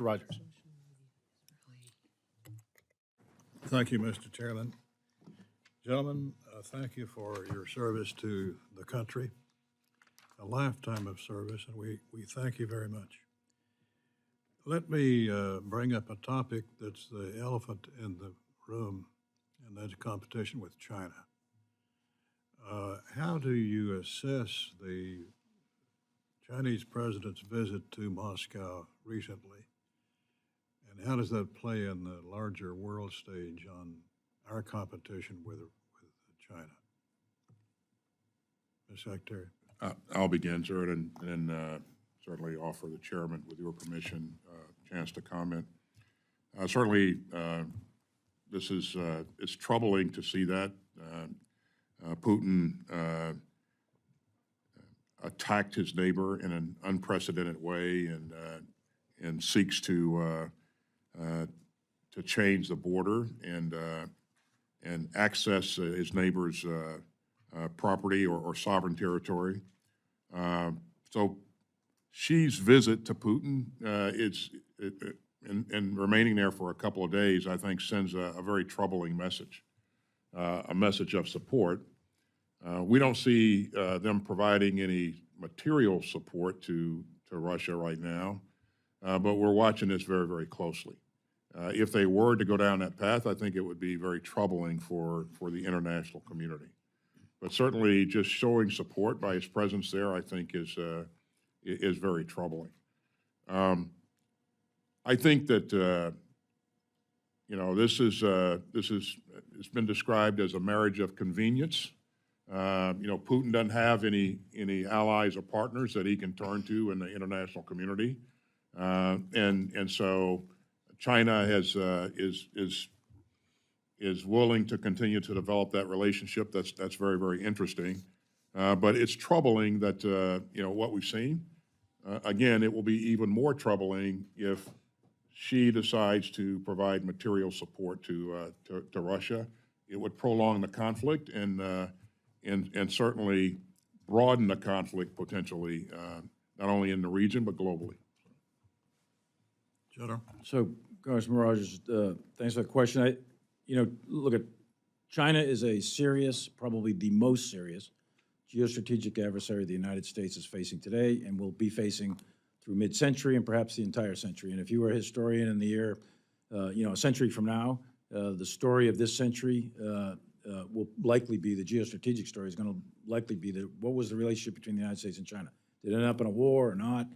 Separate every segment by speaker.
Speaker 1: Rogers.
Speaker 2: Thank you, Mr. Chairman. Gentlemen, thank you for your service to the country, a lifetime of service, and we thank you very much. Let me bring up a topic that's the elephant in the room, and that's competition with China. How do you assess the Chinese president's visit to Moscow recently, and how does that play in the larger world stage on our competition with China? Ms. Secretary.
Speaker 3: I'll begin, sir, and then certainly offer the chairman, with your permission, a chance to comment. Certainly, this is it's troubling to see that Putin attacked his neighbor in an unprecedented way and seeks to change the border and access his neighbor's property or sovereign territory. So Xi's visit to Putin and remaining there for a couple of days, I think, sends a very troubling message, a message of support. We don't see them providing any material support to Russia right now, but we're watching this very, very closely. If they were to go down that path, I think it would be very troubling for the international community. But certainly, just showing support by his presence there, I think, is very troubling. I think that it's been described as a marriage of convenience. Putin doesn't have any allies or partners that he can turn to in the international community, and so China is willing to continue to develop that relationship. That's very, very interesting. But it's troubling that what we've seen. Again, it will be even more troubling if Xi decides to provide material support to Russia. It would prolong the conflict and certainly broaden the conflict potentially, not only in the region but globally.
Speaker 2: General.
Speaker 4: So, Congressman Rogers, thanks for the question. Look at China is a serious, probably the most serious geostrategic adversary the United States is facing today and will be facing through mid-century and perhaps the entire century. And if you were a historian in the year, a century from now, the story of this century will likely be, the geostrategic story is going to likely be what was the relationship between the United States and China? Did it end up in a war or not?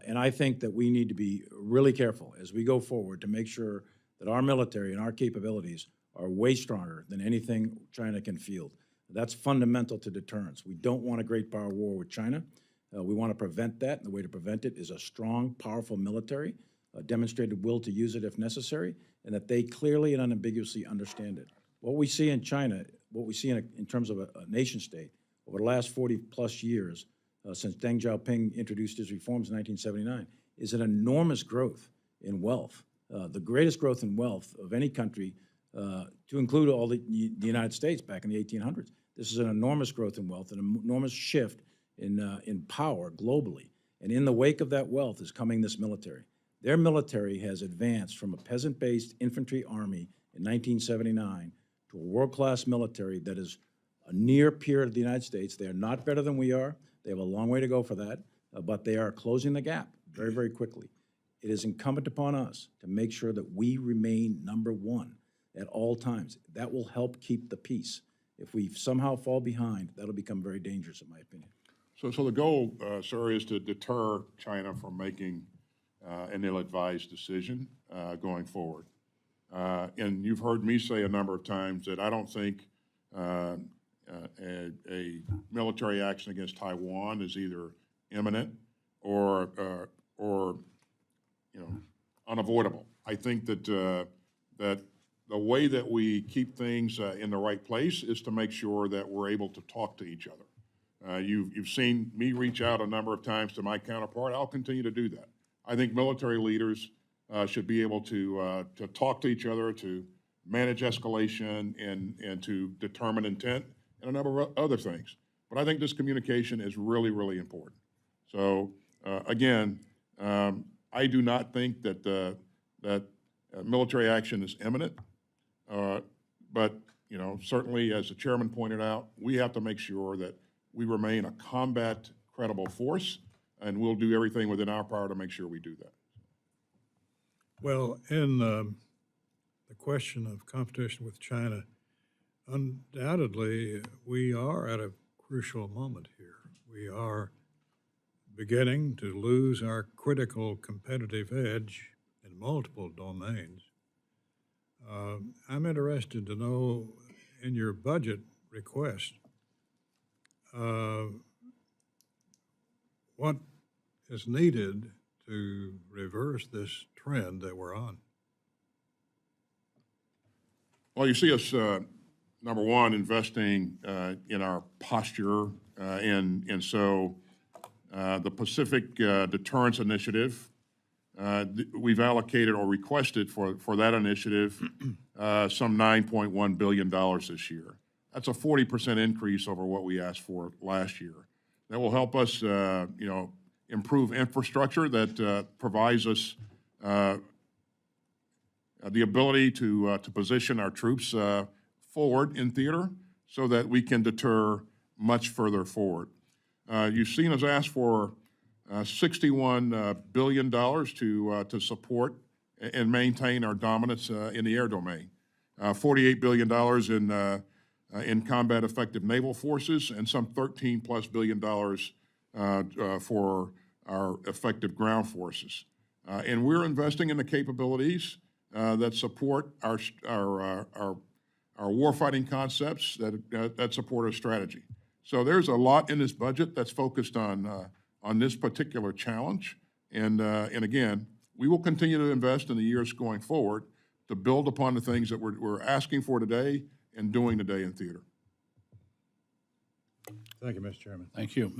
Speaker 4: And I think that we need to be really careful as we go forward to make sure that our military and our capabilities are way stronger than anything China can field. That's fundamental to deterrence. We don't want a great power war with China. We want to prevent that, and the way to prevent it is a strong, powerful military, a demonstrated will to use it if necessary, and that they clearly and unambiguously understand it. What we see in China, what we see in terms of a nation state over the last 40-plus years, since Deng Xiaoping introduced his reforms in 1979, is an enormous growth in wealth, the greatest growth in wealth of any country, to include all the United States back in the 1800s. This is an enormous growth in wealth, an enormous shift in power globally. And in the wake of that wealth is coming this military. Their military has advanced from a peasant-based infantry army in 1979 to a world-class military that is a near peer of the United States. They are not better than we are. They have a long way to go for that, but they are closing the gap very, very quickly. It is incumbent upon us to make sure that we remain number one at all times. That will help keep the peace. If we somehow fall behind, that'll become very dangerous, in my opinion.
Speaker 3: So the goal, sir, is to deter China from making an ill-advised decision going forward. And you've heard me say a number of times that I don't think a military action against Taiwan is either imminent or unavoidable. I think that that the way that we keep things in the right place is to make sure that we're able to talk to each other. You've seen me reach out a number of times to my counterpart. I'll continue to do that. I think military leaders should be able to talk to each other, to manage escalation, and to determine intent, and a number of other things. But I think this communication is really, really important. So again, I do not think that, military action is imminent. But, you know, certainly, as the chairman pointed out, we have to make sure that we remain a combat credible force, and we'll do everything within our power to make sure we do that.
Speaker 2: Well, in the question of competition with China, undoubtedly, we are at a crucial moment here. We are beginning to lose our critical competitive edge in multiple domains. I'm interested to know, in your budget request, what is needed to reverse this trend that we're on?
Speaker 3: Well, you see us, number one, investing in our posture, and so the Pacific Deterrence Initiative, we've allocated or requested for that initiative some $9.1 billion this year. That's a 40% increase over what we asked for last year. That will help us, improve infrastructure that provides us the ability to position our troops forward in theater so that we can deter much further forward. You've seen us ask for $61 billion to support and maintain our dominance in the air domain. $48 billion in combat effective naval forces, and some $13+ billion for our effective ground forces. And we're investing in the capabilities that support our warfighting concepts that support our strategy. So there's a lot in this budget that's focused on this particular challenge. And again, we will continue to invest in the years going forward to build upon the things that we're asking for today and doing today in theater.
Speaker 2: Thank you, Mr. Chairman.
Speaker 1: Thank you.